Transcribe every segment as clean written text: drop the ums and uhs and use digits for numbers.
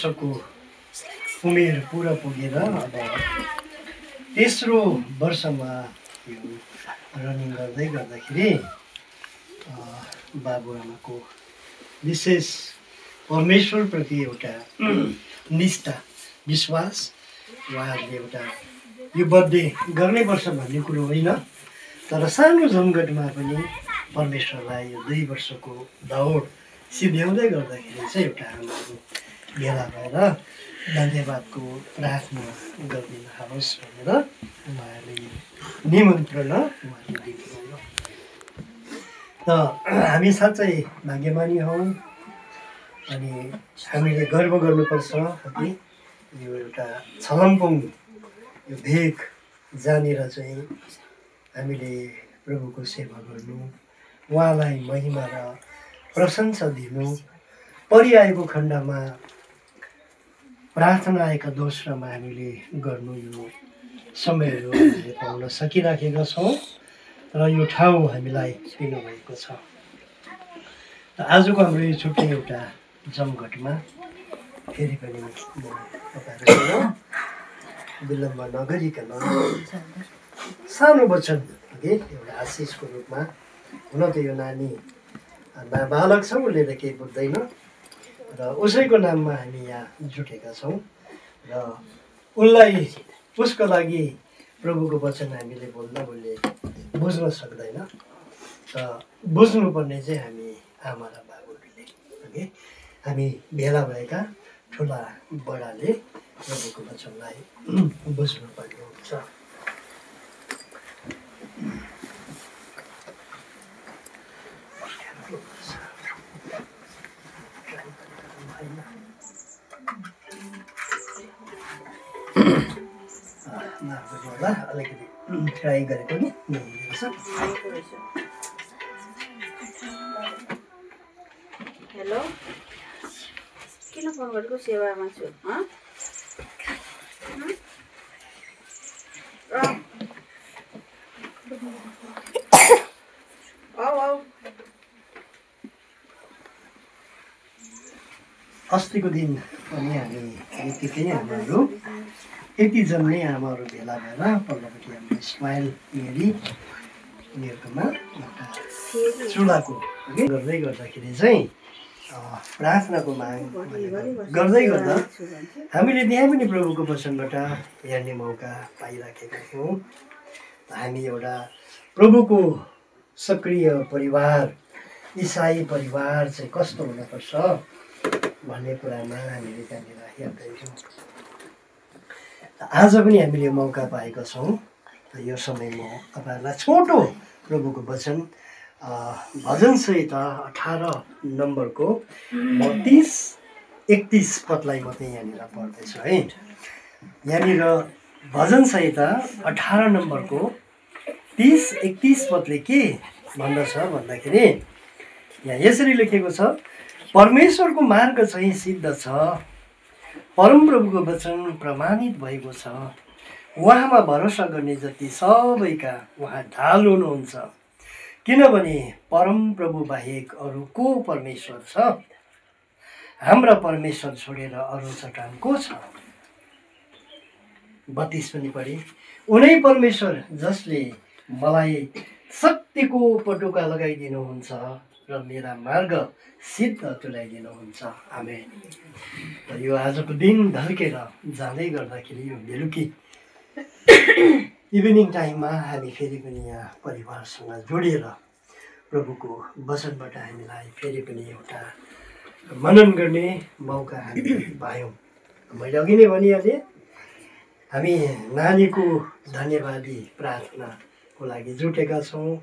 वर्षको उमेर पुरा पुगेर अब तेस्रो वर्षमा यो रनिङ गर्दै गर्दाखेरि बाबुआमाको विशेष परमेश्वरप्रति एउटा निष्ठा विश्वास उहाँहरूले एउटा यो बर्थडे गर्ने वर्ष भन्ने कुरो होइन, तर सानो जमघटमा पनि परमेश्वरलाई यो 2 वर्षको दौड सिध्याउँदै गर्दाखेरि चाहिँ एउटा हामीहरू भेला भएर धन्यवादको प्रार्थना गरिदिनु होस् भनेर उहाँहरूले निमन्त्रणा उहाँहरूले दिनुभयो। त हामी साँच्चै भाग्यमानी हौँ अनि हामीले गर्व गर्नुपर्छ कि यो एउटा छलम्पङ यो भेग जहाँनिर चाहिँ हामीले प्रभुको सेवा गर्नु, उहाँलाई महिमा र प्रशंसा दिनु, परिआएको खण्डमा प्रार्थनाका दोस्रोमा हामीले गर्नु, यो समयहरू हामीले पाउन सकिराखेका छौँ र यो ठाउँ हामीलाई दिनुभएको छ। र आजको हाम्रो यो छुट्टै एउटा जमघटमा फेरि पनि म तपाईँहरूसँग विलम्ब नगरिकन सानो वचन एउटा आशिषको रूपमा, हुन त यो नानी नाबालक छ, उसले त केही बुझ्दैन र उसैको नाममा हामी यहाँ जुटेका छौँ र उसलाई उसको लागि प्रभुको वचन हामीले बोल्दा उसले बुझ्न सक्दैन। र बुझ्नुपर्ने चाहिँ हामी आमा र बाबुहरूले, हामी भेला भएका ठुला बडाले प्रभुको वचनलाई बुझ्नुपर्ने हुन्छ। होला अलिकति ट्राई गरेको नि रहेछ। हेलो, किन फोन गरेको? सेवामा छु। अस्तिको दिन पनि हामी यतिकै हामीहरू 30 जन नै आमाहरू भेला भएर पल्लोपट्टि हाम्रो स्माइल मेरी उनीहरूकोमा एउटा चुलाको गर्दै गर्दाखेरि चाहिँ प्रार्थनाको माग गर्दै गर्दा हामीले त्यहाँ पनि प्रभुको वचनबाट हेर्ने मौका पाइराखेका थियौँ। हामी एउटा प्रभुको सक्रिय परिवार, इसाई परिवार चाहिँ कस्तो हुनुपर्छ भन्ने कुरामा हामीले त्यहाँनिर हेर्दैछौँ। आज पनि हामीले मौका पाएका छौँ। यो समय म तपाईँहरूलाई छोटो प्रभुको वचन भजन संहिता 18 नम्बरको 30-31 पदलाई मात्रै यहाँनिर पढ्दैछु है। यहाँनिर भजन संहिता 18 नम्बरको 30-31 पदले के भन्दछ भन्दाखेरि यहाँ यसरी लेखेको छ, परमेश्वरको मार्ग चाहिँ सिद्ध छ, परमप्रभुको वचन प्रमाणित भएको छ, उहाँमा भरोसा गर्ने जति सबैका उहाँ ढाल हुनुहुन्छ, किनभने परमप्रभु बाहेक अरू को परमेश्वर छ? हाम्रा परमेश्वर छोडेर अरू चट्टान को छ? 32 पनि पढे, उनै परमेश्वर जसले मलाई शक्तिको पटुका लगाइदिनुहुन्छ र मेरा मार्ग सिद्ध तुल्याइदिनुहुन्छ। आमेन। र यो आजको दिन ढल्केर जाँदै गर्दाखेरि यो बेलुकी इभिनिङ टाइममा हामी फेरि पनि यहाँ परिवारसँग जोडिएर प्रभुको वचनबाट हामीलाई फेरि पनि एउटा मनन गर्ने मौका हामी पायौँ। मैले अघि नै भनिहालेँ, हामी नानीको धन्यवादी प्रार्थनाको लागि जुटेका छौँ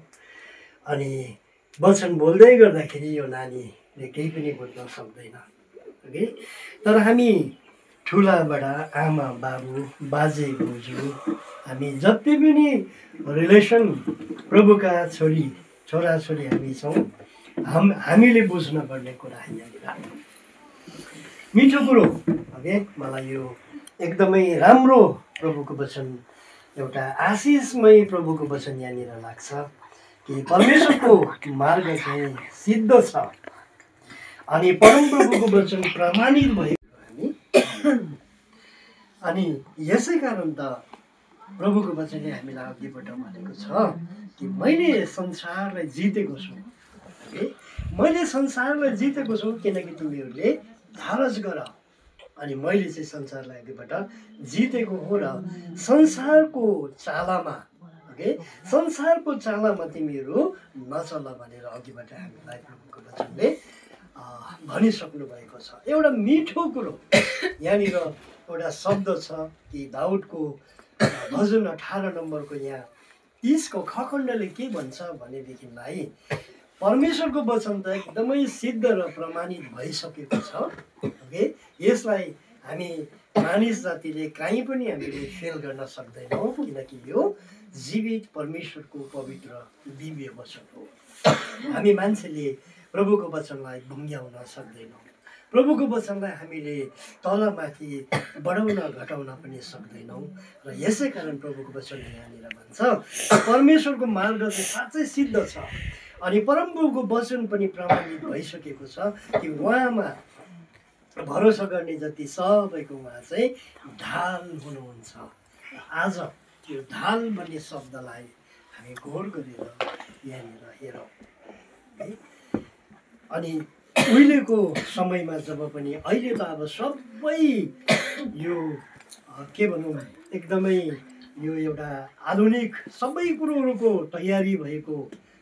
अनि वचन बोल्दै गर्दाखेरि यो नानीले केही पनि बुझ्न सक्दैन, ओके। तर हामी ठुलाबडा, आमा बाबु, बाजे बोजू, हामी जति पनि रिलेसन प्रभुका छोराछोरी हामी छौँ, हामीले बुझ्न पर्ने कुरा यहाँनिर मिठो कुरो, ओके। मलाई यो एकदमै राम्रो प्रभुको वचन, एउटा आशिषमय प्रभुको वचन यहाँनिर लाग्छ कि परमेश्वरको मार्ग चाहिँ सिद्ध छ अनि परमप्रभुको वचन प्रमाणित भएको हामी अनि यसै कारण त प्रभुको वचनले हामीलाई अघिबाट भनेको छ कि मैले संसारलाई जितेको छु है, मैले संसारलाई जितेको छु किनकि तिमीहरूले धारज गर। अनि मैले चाहिँ संसारलाई अघिबाट जितेको हो र संसारको चालामा ओके संसारको चालामा तिमीहरू नचल भनेर अघिबाट हामीलाई प्रभुको वचनले भनिसक्नु भएको छ। एउटा मिठो कुरो यहाँनिर एउटा शब्द छ कि दाउदको भजन 18 नम्बरको यहाँ 30 को खण्डले के भन्छ भनेदेखिलाई परमेश्वरको वचन त एकदमै सिद्ध र प्रमाणित भइसकेको छ। ओके यसलाई हामी मानिस जातिले कहीँ पनि हामीले फेल गर्न सक्दैनौँ किनकि यो जीवित परमेश्वरको पवित्र दिव्य वचन हो। हामी मान्छेले प्रभुको वचनलाई भुङ्ग्याउन सक्दैनौँ, प्रभुको वचनलाई हामीले तलमाथि बढाउन घटाउन पनि सक्दैनौँ र यसै कारण प्रभुको वचनले यहाँनिर भन्छ परमेश्वरको मार्ग चाहिँ साँच्चै सिद्ध छ अनि परमप्रभुको वचन पनि प्रमाणित भइसकेको छ कि उहाँमा भरोसा गर्ने जति सबैको उहाँ चाहिँ ढाल हुनुहुन्छ। आज यो ढाल भन्ने शब्दलाई हामी गौर गरेर यहाँनिर हेरौँ है। अनि उहिलेको समयमा जब पनि अहिले त अब सबै यो के भनौँ एकदमै यो एउटा आधुनिक सबै कुरोहरूको तयारी भएको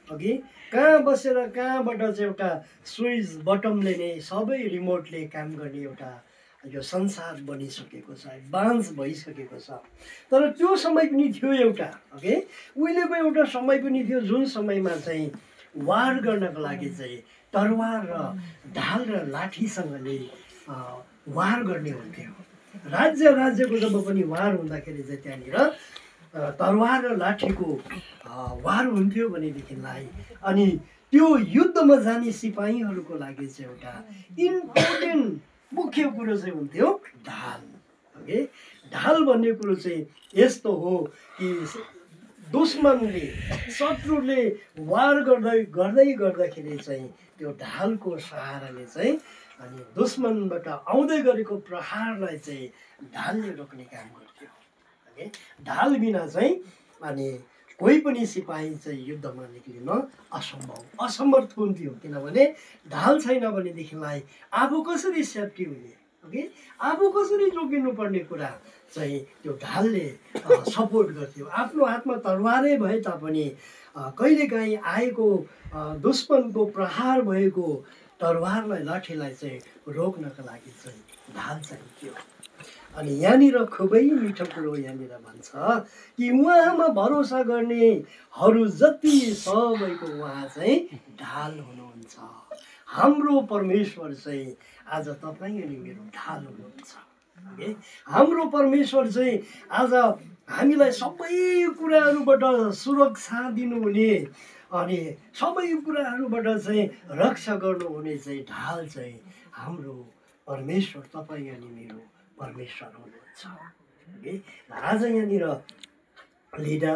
अघि कहाँ बसेर कहाँबाट चाहिँ एउटा स्विच बटमले नै सबै रिमोटले काम गर्ने एउटा यो संसार बनिसकेको छ, एडभान्स भइसकेको छ। तर त्यो समय पनि थियो एउटा ओके उहिलेको एउटा समय पनि थियो जुन समयमा चाहिँ वार गर्नको लागि चाहिँ तरवार र ढाल र लाठीसँगले वार गर्ने हुन्थ्यो। राज्यको जब पनि वार हुँदाखेरि चाहिँ त्यहाँनिर तरवार र लाठीको वार हुन्थ्यो भनेदेखिलाई अनि त्यो युद्धमा जाने सिपाहीहरूको लागि चाहिँ एउटा इम्पोर्टेन्ट मुख्य कुरो चाहिँ हुन्थ्यो ढाल। ओके ढाल भन्ने कुरो चाहिँ यस्तो हो कि दुश्मनले शत्रुले वार गर्दाखेरि चाहिँ त्यो ढालको सहाराले चाहिँ अनि दुश्मनबाट आउँदै गरेको प्रहारलाई चाहिँ ढालले रोक्ने काम गर्थ्यो। ओके ढाल बिना चाहिँ अनि कोही पनि सिपाही चाहिँ युद्धमा निक्लिन असमर्थ हुन्थ्यो किनभने ढाल छैन भनेदेखिलाई आफू कसरी सेफ्टी हुने ओके आफू कसरी जोगिनु पर्ने कुरा चाहिँ त्यो ढालले सपोर्ट गर्थ्यो। आफ्नो हातमा तरवारै भए तापनि कहिलेकाहीँ आएको दुश्मनको प्रहार भएको तरवारलाई लाठीलाई चाहिँ रोक्नका लागि चाहिँ ढाल चाहिन्थ्यो। अनि यहाँनिर खुबै मिठो कुरो यहाँनिर भन्छ कि उहाँमा भरोसा गर्नेहरू जति सबैको उहाँ चाहिँ ढाल हुनुहुन्छ। हाम्रो परमेश्वर चाहिँ आज तपाईँ अनि मेरो ढाल हुनुहुन्छ। हाम्रो परमेश्वर चाहिँ आज हामीलाई सबै कुराहरूबाट सुरक्षा दिनुहुने अनि सबै कुराहरूबाट चाहिँ रक्षा गर्नुहुने चाहिँ ढाल चाहिँ हाम्रो परमेश्वर तपाईँ अनि मेरो परमेश्वर हुनुहुन्छ। आज यहाँनिर लिडा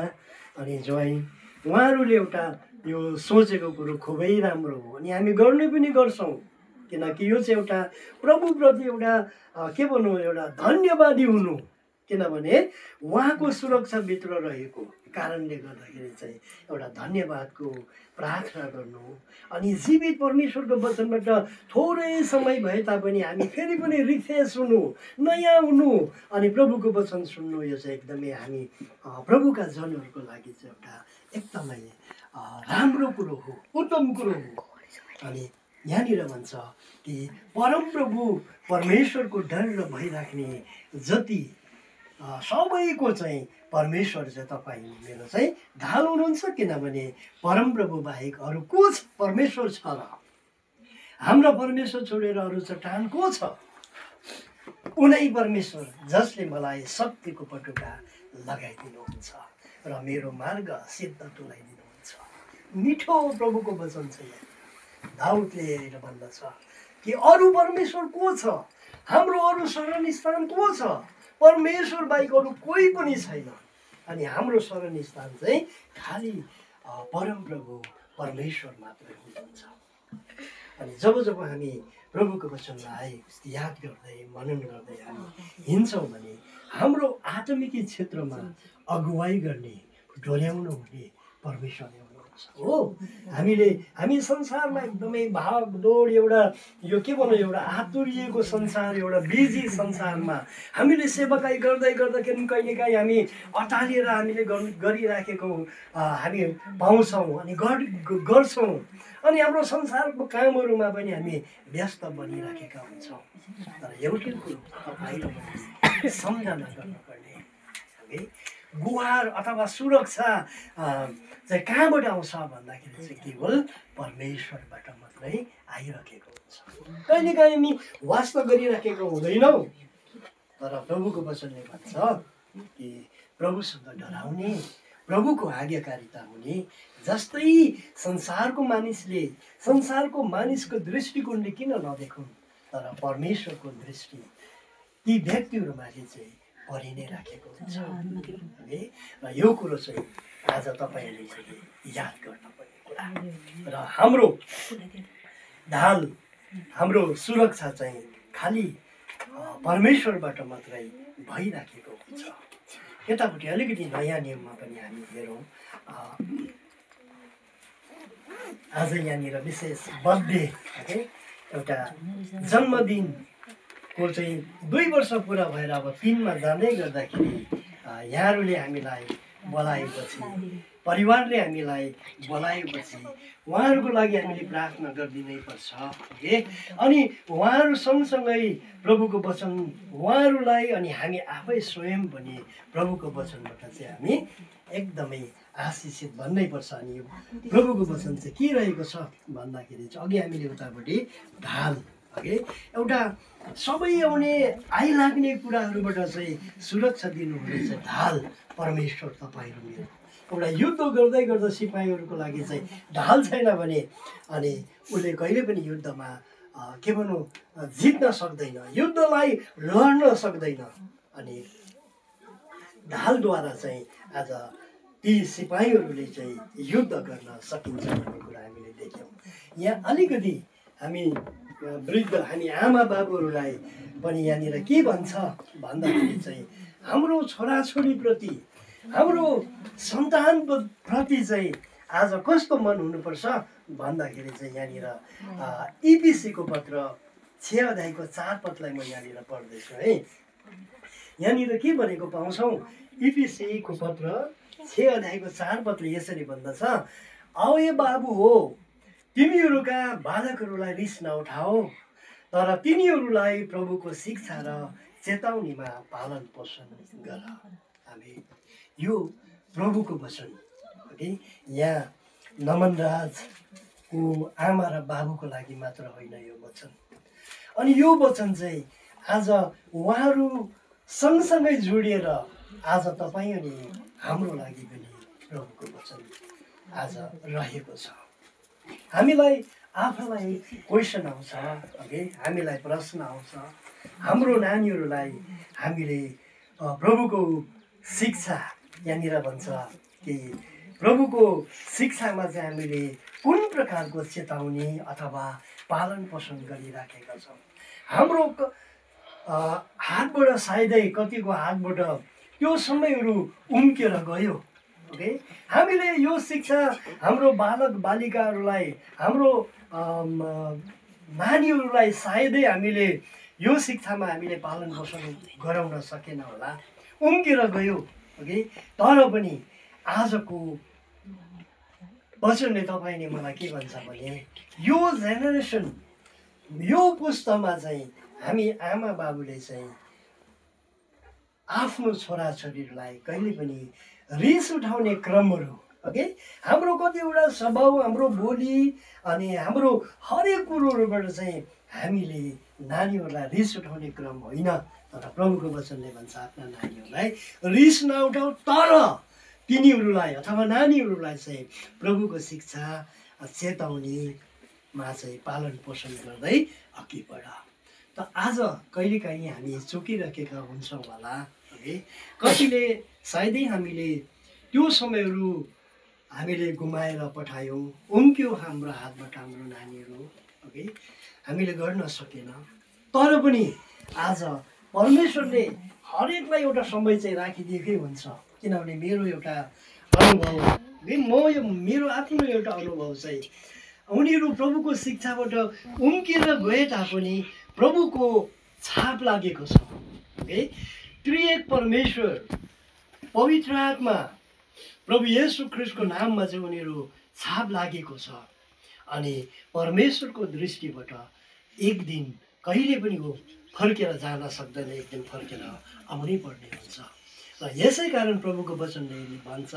अनि जोइन उहाँहरूले एउटा यो सोचेको कुरो खुबै राम्रो हो अनि हामी गर्ने पनि गर्छौँ किनकि यो चाहिँ एउटा प्रभुप्रति एउटा के भनौँ एउटा धन्यवादी हुनु किनभने उहाँको सुरक्षाभित्र रहेको कारणले गर्दाखेरि चाहिँ एउटा धन्यवादको प्रार्थना गर्नु अनि जीवित परमेश्वरको वचनबाट थोरै समय भए तापनि हामी फेरि पनि रिफ्रेस हुनु नयाँ हुनु अनि प्रभुको वचन सुन्नु यो चाहिँ एकदमै हामी प्रभुका जनहरूको लागि चाहिँ एउटा एकदमै राम्रो कुरो हो, उत्तम कुरो हो। अनि यहाँनिर भन्छ कि परमप्रभु परमेश्वरको डर र भय राख्ने जति सबैको चाहिँ परमेश्वर चाहिँ तपाईँ मेरो चाहिँ ढाल हुनुहुन्छ किनभने परमप्रभु बाहेक अरू को छ परमेश्वर छ र हाम्रा परमेश्वर छोडेर अरू चट्टान को छ? उनै परमेश्वर जसले मलाई शक्तिको पटुका लगाइदिनुहुन्छ र मेरो मार्ग सिद्ध तुल्याइदिनुहुन्छ। मिठो प्रभुको वचन छ। दाउदले भन्दछ कि अरू परमेश्वर को छ? हाम्रो अरू शरण स्थान को छ? परमेश्वर बाहेक अरू कोही पनि छैन। अनि हाम्रो शरण स्थान चाहिँ खालि परमप्रभु परमेश्वर मात्रै हुनुहुन्छ। अनि जब जब हामी प्रभुको वचनलाई याद गर्दै मनन गर्दै हामी हिँड्छौँ भने हाम्रो आत्मिक क्षेत्रमा अगुवाई गर्ने डोर्याउनु हुने परमेश्वर हुनुहुन्छ हो। हामी संसारमा एकदमै भागदौड एउटा यो के भनौँ एउटा आतुरिएको संसार एउटा बिजी संसारमा हामीले सेवाकाई गर्दै गर्दाखेरि कहिलेकाहीँ हामी अटालिएर हामीले गरिराखेको हामी पाउँछौँ अनि गर्छौँ अनि हाम्रो संसारको कामहरूमा पनि हामी व्यस्त बनिराखेका हुन्छौँ। तर एउटै कुरो तपाईँले सम्झना गर्नुपर्ने है गुहार अथवा सुरक्षा चाहिँ कहाँबाट आउँछ भन्दाखेरि चाहिँ केवल परमेश्वरबाट मात्रै आइरहेको हुन्छ। कहिलेकाहीँ हामी वास्ता गरिराखेको हुँदैनौँ तर प्रभुको वचनले भन्छ कि प्रभुसँग डराउने प्रभुको आज्ञाकारिता हुने जस्तै संसारको मानिसको दृष्टिकोणले किन नदेखुन् तर परमेश्वरको दृष्टि ती व्यक्तिहरूमाथि चाहिँ परि नै राखेको हुन्छ है। र यो कुरो चाहिँ आज तपाईँहरूले चाहिँ याद गर्नुपर्ने कुरा र हाम्रो ढाल हाम्रो सुरक्षा चाहिँ खालि परमेश्वरबाट मात्रै भइराखेको हुन्छ। यतापट्टि अलिकति नयाँ नियममा पनि हामी हेरौँ। आज यहाँनिर विशेष बर्थडे है एउटा जन्मदिनको चाहिँ 2 वर्ष पुरा भएर अब 3मा जाँदै गर्दाखेरि यहाँहरूले हामीलाई बोलाएपछि परिवारले हामीलाई बोलाएपछि उहाँहरूको लागि हामीले प्रार्थना गरिदिनै पर्छ है। अनि उहाँहरू सँगसँगै प्रभुको वचन उहाँहरूलाई अनि हामी आफै स्वयं पनि प्रभुको वचनबाट चाहिँ हामी एकदमै आशिषित भन्नै पर्छ। अनि यो प्रभुको वचन चाहिँ के रहेको छ भन्दाखेरि चाहिँ अघि हामीले उतापट्टि ढाल है एउटा सबै आउने आइलाग्ने कुराहरूबाट चाहिँ सुरक्षा दिनुहुने चाहिँ ढाल परमेश्वर तपाईँहरू मेरो। एउटा युद्ध गर्दै गर्दा सिपाहीहरूको लागि चाहिँ ढाल छैन भने अनि उसले कहिले पनि युद्धमा के भनौँ जित्न सक्दैन, युद्धलाई लड्न सक्दैन। अनि ढालद्वारा चाहिँ आज ती सिपाहीहरूले चाहिँ युद्ध गर्न सकिन्छ भन्ने कुरा हामीले देख्यौँ। यहाँ अलिकति हामी वृद्ध हामी आमा बाबुहरूलाई पनि यहाँनिर के भन्छ भन्दाखेरि चाहिँ हाम्रो छोराछोरीप्रति हाम्रो सन्तानप्रति चाहिँ आज कस्तो मन हुनुपर्छ भन्दाखेरि चाहिँ यहाँनिर इपिसीको पत्र 6 अध्यायको 4 पदलाई म यहाँनिर पढ्दैछु है। यहाँनिर के भनेको पाउँछौँ इपिसीको पत्र 6 अध्यायको 4 पदले यसरी भन्दछ, औ ए बाबु हो तिमीहरूका बालकहरूलाई रिस नउठाओ तर तिनीहरूलाई प्रभुको शिक्षा र चेतावनीमा पालन पोषण गर। हामी यो प्रभुको वचन है यहाँ नमनराजको आमा र बाबुको लागि मात्र होइन यो वचन। अनि यो वचन चाहिँ आज उहाँहरू सँगसँगै जोडिएर आज तपाईँ अनि हाम्रो लागि पनि प्रभुको वचन आज रहेको छ। हामीलाई आफूलाई क्वेसन आउँछ है हामीलाई प्रश्न आउँछ। हाम्रो नानीहरूलाई हामीले प्रभुको शिक्षा यहाँनिर भन्छ कि प्रभुको शिक्षामा चाहिँ हामीले कुन प्रकारको चेतावनी अथवा पालन पोषण गरिराखेका छौँ। हाम्रो हातबाट सायदै कतिको हातबाट त्यो समयहरू उम्केर गयो ओके। हामीले यो शिक्षा हाम्रो बालक बालिकाहरूलाई हाम्रो नानीहरूलाई सायदै हामीले यो शिक्षामा हामीले पालन पोषण गराउन सकेन होला, उम्केर गयो ओके। तर पनि आजको वचनले तपाईँले मलाई के भन्छ भने यो जेनेरेसन यो पुस्तामा चाहिँ हामी आमा बाबुले चाहिँ आफ्नो छोराछोरीहरूलाई कहिले पनि रिस उठाउने क्रमहरू ओके हाम्रो कतिवटा स्वभाव हाम्रो बोली अनि हाम्रो हरेक कुरोहरूबाट चाहिँ हामीले नानीहरूलाई रिस उठाउने क्रम होइन। तर प्रभुको वचनले भन्छ आफ्ना नानीहरूलाई रिस नउठाऊ तर तिनीहरूलाई अथवा नानीहरूलाई चाहिँ प्रभुको शिक्षा चेतावनीमा चाहिँ पालन पोषण गर्दै अघि बढ। त आज कहिलेकाहीँ हामी चुकिरहेका हुन्छौँ होला है। कतिले सायदै हामीले त्यो समयहरू हामीले गुमाएर पठायौँ, उम्क्यो हाम्रो हातबाट हाम्रो नानीहरू ओके हामीले गर्न सकेन तर पनि आज परमेश्वरले हरेकलाई एउटा समय चाहिँ राखिदिएकै हुन्छ किनभने मेरो एउटा अनुभव मेरो आफ्नो एउटा अनुभव चाहिँ उनीहरू प्रभुको शिक्षाबाट उम्किएर गए तापनि प्रभुको छाप लागेको छ ओके त्रिएक परमेश्वर पवित्र आत्मा प्रभु येशू ख्रीष्टको नाममा चाहिँ उनीहरू छाप लागेको छ अनि परमेश्वरको दृष्टिबाट एक दिन कहिले पनि वो फर्केर जान सक्दैन एक दिन फर्केर आउनै पर्ने हुन्छ र यसै कारण प्रभुको वचनले भन्छ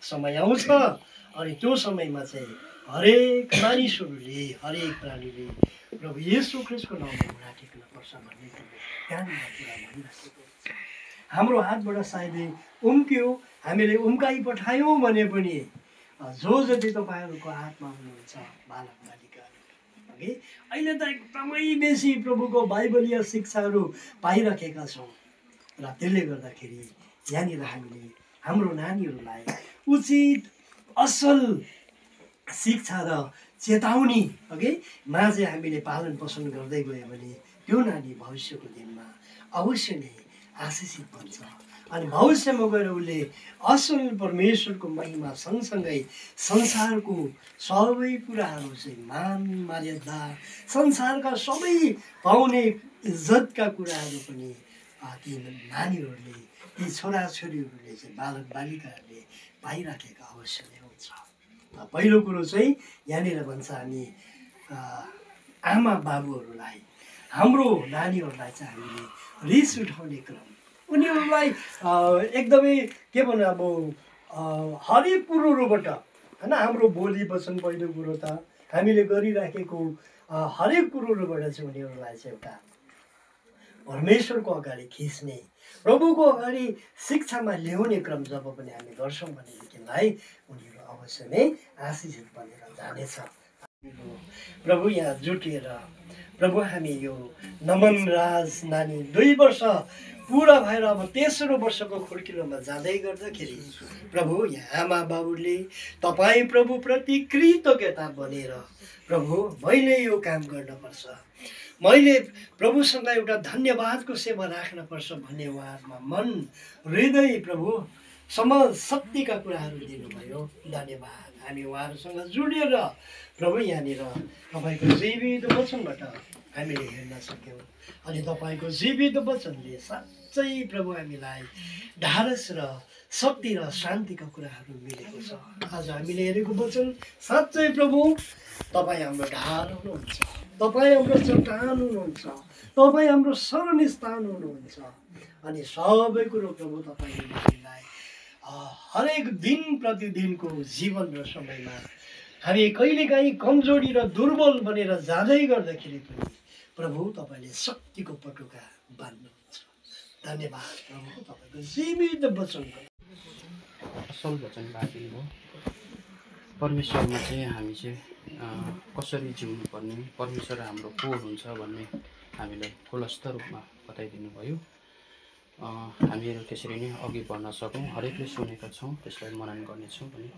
समय आउँछ अनि त्यो समयमा चाहिँ हरेक मानिसहरूले हरेक प्राणीले प्रभु येशू ख्रीष्टको नाममा घुँडा टेक्नुपर्छ भन्ने कुरो त्यहाँनिर कुरा भनिराखेको हुन्छ हाम्रो हातबाट सायदै उम्क्यो हामीले उम्काइ पठायौँ भने पनि जो जति तपाईँहरूको हातमा हुनुहुन्छ बालक बालिकाहरू ओके अहिले त एकदमै बेसी प्रभुको बाइबलीय शिक्षाहरू पाइराखेका छौँ र त्यसले गर्दाखेरि यहाँनिर हामीले हाम्रो नानीहरूलाई उचित असल शिक्षा र चेतावनी ओके मा चाहिँ हामीले पालन पोषण गर्दै गयो भने त्यो नानी भविष्यको दिनमा अवश्य नै आशिषित बन्छ अनि भविष्यमा गएर उसले असल परमेश्वरको महिमा सँगसँगै संसारको सबै कुराहरू चाहिँ मान मर्यादा संसारका सबै पाउने इज्जतका कुराहरू पनि ती नानीहरूले ती छोराछोरीहरूले चाहिँ बालक बालिकाहरूले पाइराखेका अवश्य नै हुन्छ पहिलो कुरो चाहिँ यहाँनिर भन्छ हामी आमा बाबुहरूलाई हाम्रो नानीहरूलाई चाहिँ हामीले रिस उठाउने क्रम उनीहरूलाई एकदमै के भन्नु अब हरेक कुरोबाट होइन हाम्रो बोली वचन पहिलो कुरो त हामीले गरिराखेको हरेक कुरोबाट चाहिँ उनीहरूलाई चाहिँ एउटा परमेश्वरको अगाडि खिच्ने प्रभुको अगाडि शिक्षामा ल्याउने क्रम जब पनि हामी गर्छौँ भनेदेखिलाई उनीहरू अवश्य नै आशिषित बनेर जानेछ प्रभु यहाँ जुटिएर प्रभु हामी यो नमन राज नानी 2 वर्ष पुरा भएर अब तेस्रो वर्षको खुड्किलोमा जाँदै गर्दाखेरि प्रभु यहाँ आमा बाबुले तपाईँ प्रभुप्रति कृतज्ञता बनेर प्रभु मैले यो काम गर्नुपर्छ मैले प्रभुसँग एउटा धन्यवादको सेवा राख्नुपर्छ भन्ने उहाँहरूमा मन हृदय प्रभु शक्तिका कुराहरू दिनुभयो धन्यवाद हामी उहाँहरूसँग जोडिएर प्रभु यहाँनिर तपाईँको जीवित वचनबाट हामीले हेर्न सक्यौँ अनि तपाईँको जीवित वचनले साँच्चै प्रभु हामीलाई ढाडस र शक्ति र शान्तिका कुराहरू मिलेको छ आज हामीले हेरेको वचन साँच्चै प्रभु तपाईँ हाम्रो ढाल हुनुहुन्छ तपाईँ हाम्रो चट्टान हुनुहुन्छ तपाईँ हाम्रो शरणस्थान हुनुहुन्छ अनि सबै कुरो प्रभु तपाईँले हामीलाई हरेक दिन प्रतिदिनको जीवन र समयमा हामी कहिलेकाहीँ कमजोरी र दुर्बल बनेर जाँदै गर्दाखेरि पनि प्रभु तपाईँले शक्तिको पटुका बाँध्नुहुन्छ धन्यवाद प्रभु तपाईँको जीवित वचनको असल वचन बाँधिनु हो परमेश्वरमा चाहिँ हामी चाहिँ कसरी जिउनु पर्ने परमेश्वर हाम्रो को हुन्छ भन्ने हामीलाई खुलस्त रूपमा बताइदिनु भयो हामीहरू त्यसरी नै अघि बढ्न सकौँ हरेकले सुनेका छौँ त्यसलाई मनन गर्नेछौँ भन्ने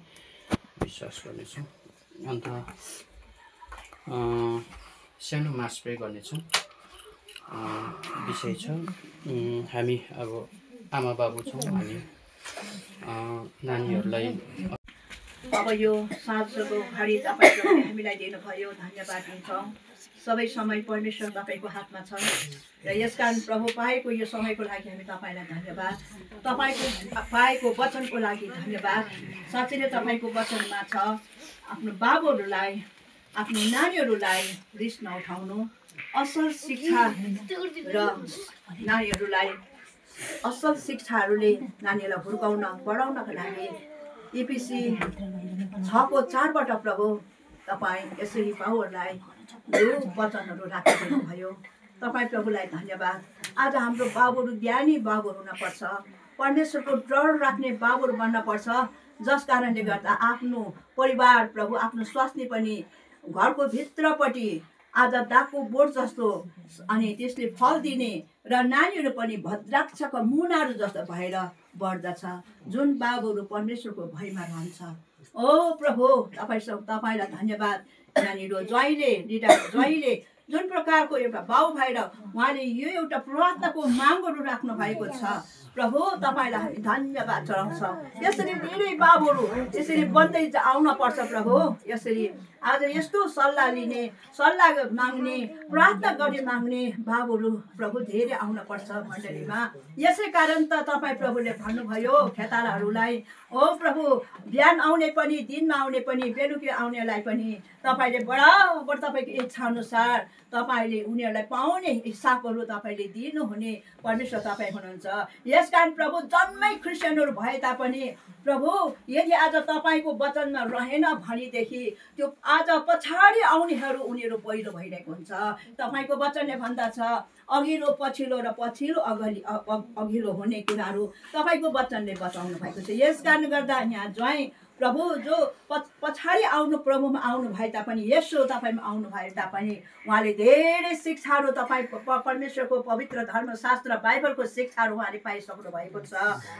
विश्वास गर्नेछौँ अन्त सानो मास प्रे गर्नेछौँ विषय छ हामी अब आमा बाबु छौँ हामी नानीहरूलाई अब यो साँझको घडी तपाईँले हामीलाई दिनुभयो धन्यवाद दिन्छौँ सबै समय परमेश्वर तपाईँको हातमा छ र यसकारण प्रभु पाएको यो समयको लागि हामी तपाईँलाई धन्यवाद तपाईँको पाएको वचनको लागि धन्यवाद साँच्चै नै तपाईँको वचनमा छ आफ्नो बाबुहरूलाई आफ्नो नानीहरूलाई रिस नउठाउनु असल शिक्षा र नानीहरूलाई असल शिक्षाहरूले नानीहरूलाई हुर्काउन बढाउनका लागि इपिसी 6:4बाट प्रभु तपाईँ यसरी बाबुहरूलाई यो वचनहरू राखिदिनु भयो तपाईँ प्रभुलाई धन्यवाद आज हाम्रो बाबुहरू ज्ञानी बाबुहरू हुनपर्छ परमेश्वरको डर राख्ने बाबुहरू बन्नपर्छ जस कारणले गर्दा आफ्नो परिवार प्रभु आफ्नो स्वास्नी पनि घरको भित्रपट्टि आज दागको बोट जस्तो अनि त्यसले फल दिने र नानीहरू पनि भद्राक्षका मुनाहरू जस्तो भएर बढ्दछ। जुन बाबुहरू परमेश्वरको भयमा रहन्छ, ओ प्रभु तपाईँलाई धन्यवाद। यहाँनिर ज्वाइँले जुन प्रकारको एउटा बाउ भएर उहाँले यो एउटा प्रार्थनाको मागहरू राख्नु भएको छ, प्रभु तपाईँलाई हामी धन्यवाद चढाउँछौँ। यसरी धेरै बाबुहरू यसरी बन्दै आउन पर्छ प्रभु। यसरी आज यस्तो सल्लाह लिने, सल्लाह माग्ने, प्रार्थना गर्ने माग्ने बाबुहरू प्रभु धेरै आउन पर्छ मण्डलीमा। यसै कारण त तपाईँ प्रभुले भन्नुभयो खेतालाहरूलाई, ओ प्रभु बिहान आउने पनि, दिनमा आउने पनि, बेलुकी आउनेलाई पनि तपाईँले बराबर तपाईँको इच्छा अनुसार तपाईँले उनीहरूलाई पाउने हिसाबहरू तपाईँले दिनुहुने परमेश्वर तपाईँ हुनुहुन्छ। यसकारण प्रभु जन्मै क्रिस्चियनहरू भए तापनि प्रभु यदि आज तपाईँको वचनमा रहेन भनेदेखि त्यो आज पछाडि आउनेहरू उनीहरू पहिलो भइरहेको हुन्छ। तपाईँको वचनले भन्दछ अघिल्लो पछिल्लो र पछिल्लो अघिल्लो हुने कुराहरू तपाईँको वचनले बताउनु भएको छ। यस कारण गर्दा यहाँ ज्वाइँ प्रभु जो पछाडि आउनु प्रभुमा आउनु भए तापनि, यसो तपाईँमा आउनु भए तापनि उहाँले धेरै शिक्षाहरू तपाईँ परमेश्वरको पवित्र धर्मशास्त्र बाइबलको शिक्षाहरू उहाँले पाइसक्नु भएको छ।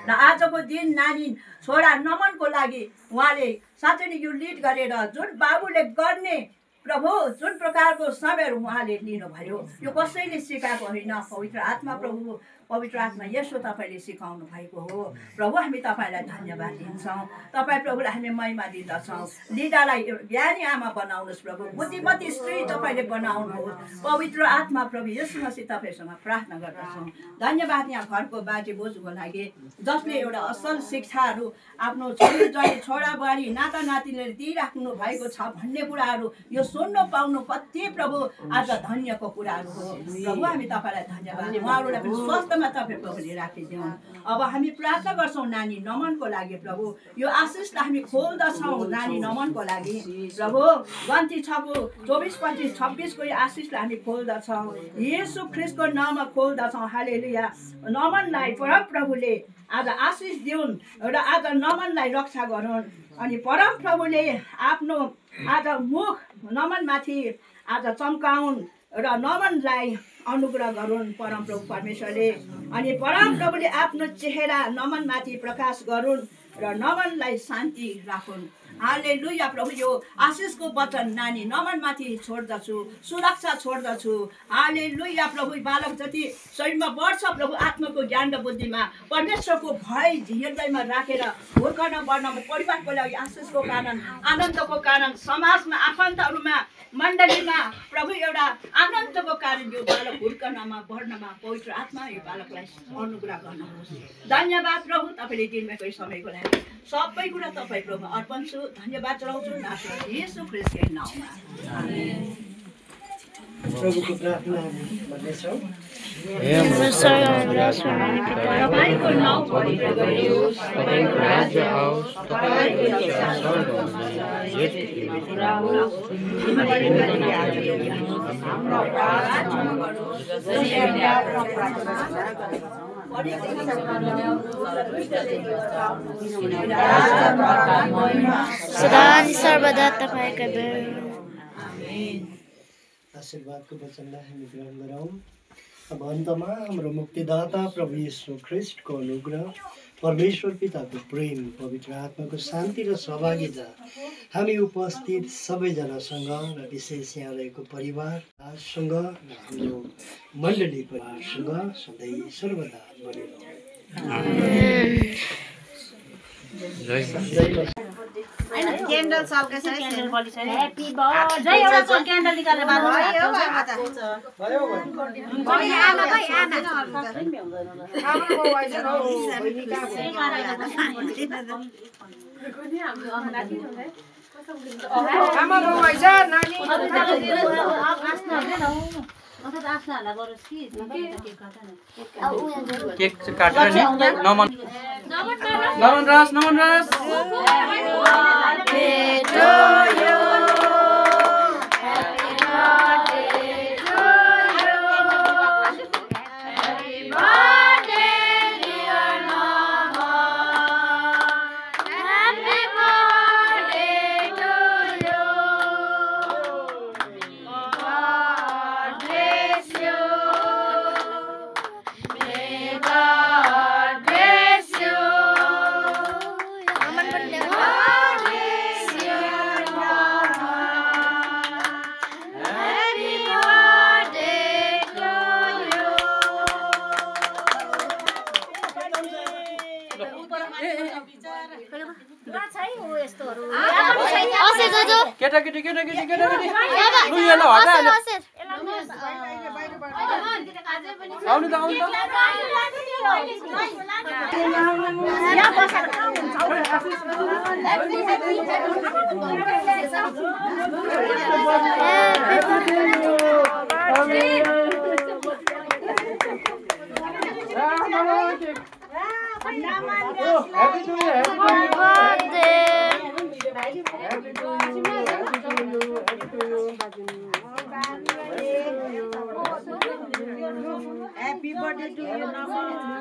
र आजको दिन नानी छोरा नमनको लागि उहाँले साँच्चै नै यो लिड गरेर जुन बाबुले गर्ने प्रभु जुन प्रकारको समयहरू उहाँले लिनुभयो, यो कसैले सिकाएको होइन, पवित्र आत्मा यसो तपाईँले सिकाउनु भएको हो। प्रभु हामी तपाईँलाई धन्यवाद दिन्छौँ। तपाईँ प्रभुलाई हामी महिमा दिँदछौँ। लिडालाई ज्ञानी आमा बनाउनुहोस् प्रभु, बुद्धिमती स्त्री तपाईँले बनाउनुहोस्। पवित्र आत्मा प्रभु यसो मसित तपाईँसँग प्रार्थना गर्दछौँ। धन्यवाद यहाँ घरको बाजे बोजूको लागि जसले एउटा असल शिक्षाहरू आफ्नो छोरा बुहारी नाता नातिले दिइराख्नु भएको छ भन्ने कुराहरू यो सुन्नु पाउनु कति प्रभु आज धन्यको कुराहरू हो। प्रभु हामी तपाईँलाई धन्यवाद, उहाँहरूलाई पनि स्वास्थ्यमा तपाईँ प्रभुले राखिदिउँ। अब हामी प्रार्थना गर्छौँ नानी नमनको लागि प्रभु, यो आशिषलाई हामी खोल्दछौँ नानी नमनको लागि प्रभु। गन्ती 6:24-25-26 को यो आशिषलाई हामी खोल्दछौँ, येशू ख्रीष्टको नाममा खोल्दछौँ। हालेलुया। नमनलाई परम प्रभुले आज आशिष दिउन् र आज नमनलाई रक्षा गरून्। अनि परम प्रभुले आफ्नो आज मुख नमनमाथि आज चम्काउन् र नमनलाई अनुग्रह गरून् परम प्रभु परमेश्वरले। अनि परम प्रभुले आफ्नो चेहरा नमनमाथि प्रकाश गरून् र नमनलाई शान्ति राखुन्। हालेलुया। प्रभु यो आशिषको वचन नानी नमनमाथि छोड्दछु, सुरक्षा छोड्दछु। हालेलुया। प्रभु बालक जति शरीरमा बढ्छ प्रभु आत्माको ज्ञान र बुद्धिमा परमेश्वरको भय हृदयमा राखेर हुर्कन बढ्नमा परिवारको लागि आशिषको कारण, आनन्दको कारण, समाजमा आफन्तहरूमा मण्डलीमा प्रभु एउटा आनन्दको कारण यो बालक हुर्कनमा बढ्नमा पवित्र आत्मा यो बालकलाई अनुग्रह गर्नुहोस्। धन्यवाद प्रभु तपाईँले दिनुभएको समयको लागि सबै कुरा तपाईँ प्रभु अर्पण छु, धन्यवाद चढाउँछु नासरत येशू ख्रीष्टको नाममा। प्रभुको प्रार्थना गर्नेछौँ। तपाईँको नाउँ पवित्र गरियोस्, तपाईँको राज्य आओस्, तपाईँको इच्छा स्वर्गमा पुरा होस्। हाम्रो अपराध क्षमा गर्नुहोस् जसरी हामी आफ्नो अपराध सदा सर्वदा तपाईँका आशीर्वादको वचनलाई हामी ग्रहण गरौँ। अब अन्तमा हाम्रो मुक्तिदाता प्रभु येशू ख्रीष्टको अनुग्रह, परमेश्वर पिताको प्रेम, पवित्र आत्माको शान्ति र सहभागिता हामी उपस्थित सबैजनासँग र विशेष यहाँ रहेको परिवारसँग र हाम्रो मण्डली परिवारसँग सधैँ सर्वदा बनिरहोस्। क्यान्डल सल्केछ है क्यान्डल बलिछ है ह्यापी बर्थडे एउटा क्यान्डल निकालेर बाल्नु भयो आमा खै आमा आमा बाउ आइज नानी केक काटेर नि नमन रस God bless you. केटाकेटी लु यसलाई हटाइहाल्यो आउनु त Happy birthday to you, Nama.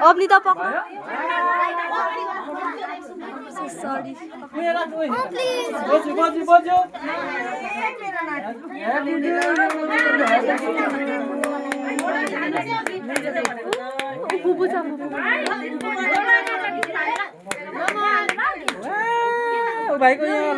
अपनी तो पकड़ सॉरी भाइको